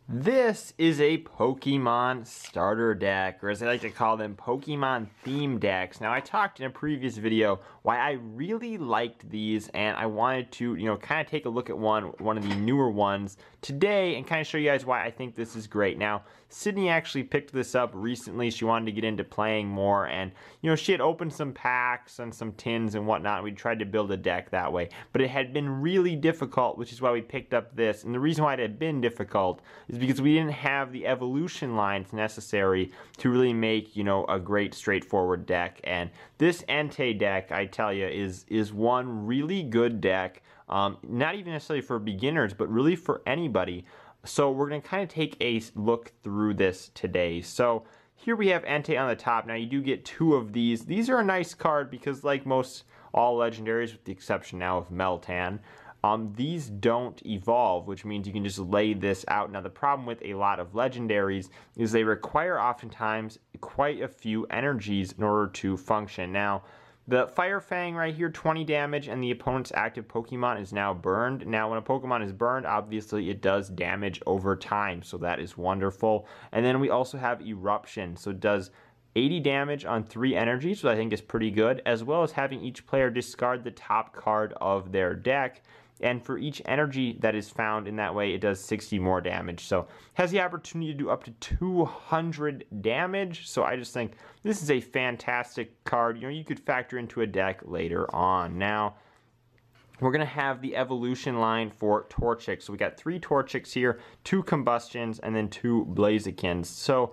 This is a Pokemon starter deck, or as I like to call them, Pokemon theme decks. Now, I talked in a previous video why I really liked these, and I wanted to, kind of take a look at one of the newer ones today and kind of show you guys why I think this is great. Now, Sydney actually picked this up recently. She wanted to get into playing more, and, she had opened some packs and some tins and whatnot. We tried to build a deck that way, but it had been really difficult, which is why we picked up this. And the reason why it had been difficult is because we didn't have the evolution lines necessary to really make, a great straightforward deck. And this Entei deck, I tell you, is one really good deck. Not even necessarily for beginners, but really for anybody. So we're going to kind of take a look through this today. So here we have Entei on the top. Now you do get two of these. These are a nice card because, like most all legendaries, with the exception now of Meltan, these don't evolve, which means you can just lay this out. Now the problem with a lot of legendaries is they require oftentimes quite a few energies in order to function. Now the Fire Fang right here, 20 damage, and the opponent's active Pokemon is now burned. Now, when a Pokemon is burned, obviously it does damage over time, so that is wonderful. And then we also have Eruption, so it does 80 damage on 3 energies, which I think is pretty good, as well as having each player discard the top card of their deck. And for each energy that is found in that way, it does 60 more damage. So has the opportunity to do up to 200 damage. So I just think this is a fantastic card. You could factor into a deck later on. Now, we're going to have the evolution line for Torchic. So we got 3 Torchics here, 2 Combustions, and then 2 Blazikins. So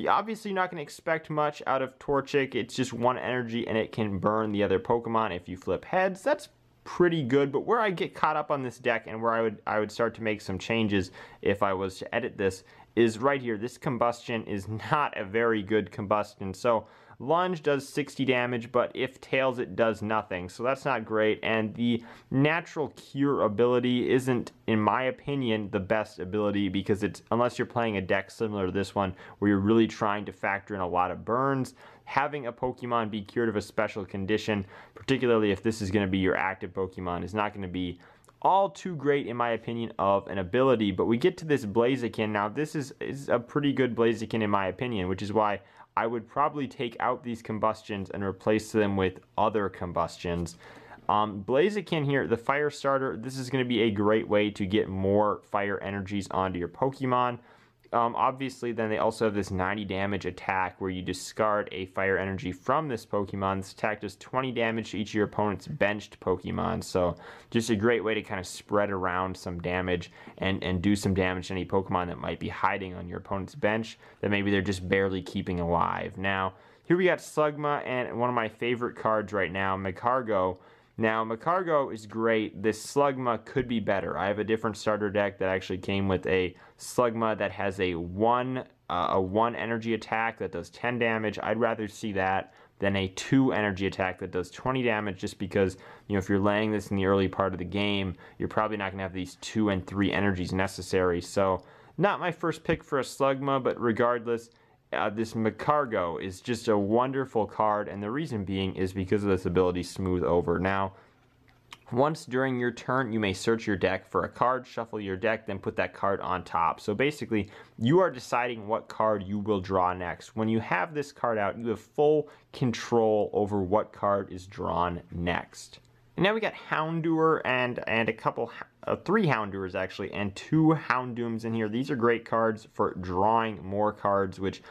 obviously, you're not going to expect much out of Torchic. It's just 1 energy, and it can burn the other Pokemon if you flip heads. That's pretty good, but where I get caught up on this deck and where I would start to make some changes if I was to edit this is right here. This Combustion is not a very good Combustion. So Lunge does 60 damage, but if Tails, it does nothing. So that's not great. And the Natural Cure ability isn't, in my opinion, the best ability because it's, unless you're playing a deck similar to this one, where you're really trying to factor in a lot of burns, having a Pokemon be cured of a special condition, particularly if this is going to be your active Pokemon, is not going to be all too great, in my opinion, of an ability. But we get to this Blaziken. Now, this is a pretty good Blaziken, in my opinion, which is why I would probably take out these Combustions and replace them with other Combustions. Blaziken here, the Fire Starter, this is going to be a great way to get more fire energies onto your Pokemon. Obviously, then they also have this 90 damage attack where you discard a fire energy from this Pokemon. This attack does 20 damage to each of your opponent's benched Pokemon. So just a great way to kind of spread around some damage and do some damage to any Pokemon that might be hiding on your opponent's bench that maybe they're just barely keeping alive. Now, here we got Slugma and one of my favorite cards right now, Mccargo. Now, Mccargo is great. This Slugma could be better. I have a different starter deck that actually came with a Slugma that has a 1 energy attack that does 10 damage. I'd rather see that than a 2 energy attack that does 20 damage just because, if you're laying this in the early part of the game, you're probably not going to have these 2 and 3 energies necessary. So, not my first pick for a Slugma, but regardless, this Mccargo is just a wonderful card, and the reason being is because of this ability, Smooth Over. Now, once during your turn, you may search your deck for a card, shuffle your deck, then put that card on top. So basically, you are deciding what card you will draw next. When you have this card out, you have full control over what card is drawn next. And now we got Houndour and a couple, 3 Houndours actually, and 2 Houndooms in here. These are great cards for drawing more cards, which,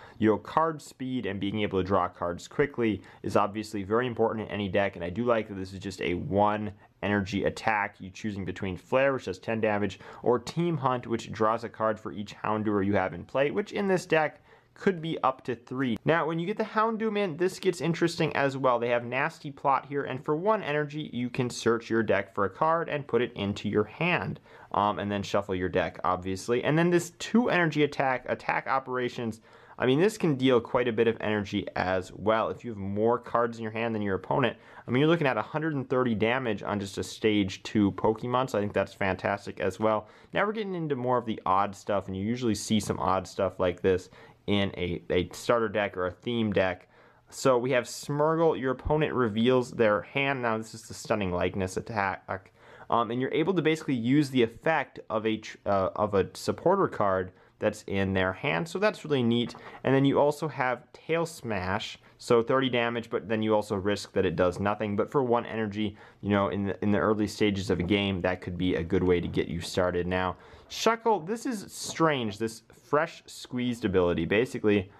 card speed and being able to draw cards quickly is obviously very important in any deck. And I do like that this is just a 1 energy attack. You choosing between Flare, which does 10 damage, or Team Hunt, which draws a card for each Houndour you have in play, which in this deck could be up to 3. Now, when you get the Houndoom in, this gets interesting as well. They have Nasty Plot here, and for 1 energy, you can search your deck for a card and put it into your hand, and then shuffle your deck, obviously. And then this 2 energy attack operations, I mean, this can deal quite a bit of energy as well. If you have more cards in your hand than your opponent, I mean, you're looking at 130 damage on just a stage 2 Pokemon, so I think that's fantastic as well. Now we're getting into more of the odd stuff, and you usually see some odd stuff like this in a starter deck or a theme deck. So we have Smeargle. Your opponent reveals their hand. Now this is the Stunning Likeness attack. And you're able to basically use the effect of a supporter card that's in their hand, so that's really neat. And then you also have Tail Smash, so 30 damage, but then you also risk that it does nothing. But for 1 energy, you know, in the early stages of a game, that could be a good way to get you started. Now, Chuckle, this is strange, this fresh squeezed ability. Basically,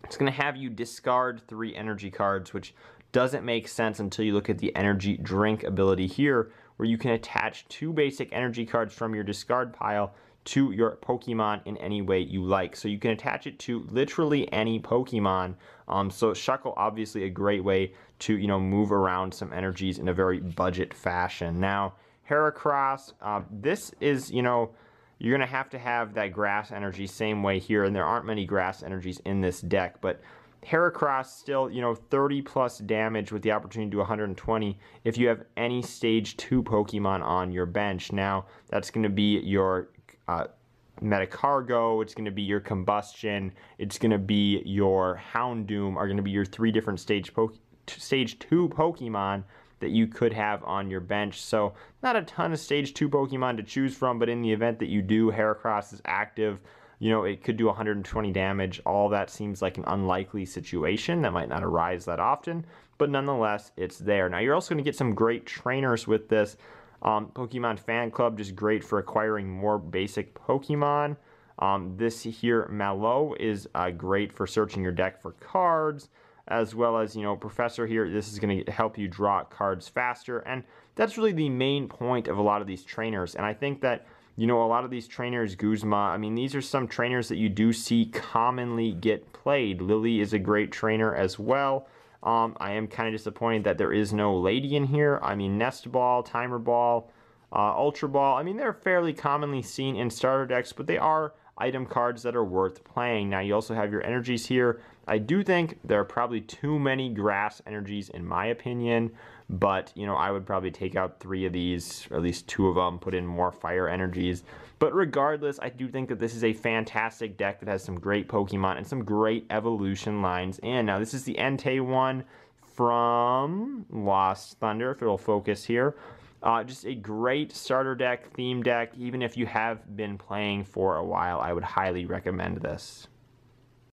it's going to have you discard 3 energy cards, which doesn't make sense until you look at the energy drink ability here, where you can attach 2 basic energy cards from your discard pile to your Pokemon in any way you like. So you can attach it to literally any Pokemon. So Chuckle, obviously a great way to, you know, move around some energies in a very budget fashion. Now, Heracross, this is, you know, you're going to have that grass energy same way here, and there aren't many grass energies in this deck, but Heracross still, you know, 30 plus damage with the opportunity to do 120 if you have any stage 2 Pokemon on your bench. Now, that's going to be your Mccargo, it's going to be your Combustion, it's going to be your Houndour, are going to be your 3 different stage 2 Pokemon that you could have on your bench. So not a ton of stage 2 Pokemon to choose from, but in the event that you do, Heracross is active, you know, it could do 120 damage. All that seems like an unlikely situation that might not arise that often, but nonetheless, it's there. Now, you're also going to get some great trainers with this. Pokemon Fan Club, just great for acquiring more basic Pokemon. This here, Mallow, is great for searching your deck for cards, as well as, you know, Professor here, this is going to help you draw cards faster, and that's really the main point of a lot of these trainers. And I think that, you know, a lot of these trainers, Guzma, I mean, these are some trainers that you do see commonly get played. Lily is a great trainer as well. I am kind of disappointed that there is no Lady in here. I mean, Nest Ball, Timer Ball, Ultra Ball, I mean, they're fairly commonly seen in starter decks, but they are item cards that are worth playing. Now, you also have your energies here. I do think there are probably too many grass energies in my opinion, but, you know, I would probably take out 3 of these, or at least 2 of them, put in more fire energies. But regardless, I do think that this is a fantastic deck that has some great Pokemon and some great evolution lines in. Now, this is the Entei one from Lost Thunder, if it'll focus here. Just a great starter deck, theme deck. Even if you have been playing for a while, I would highly recommend this.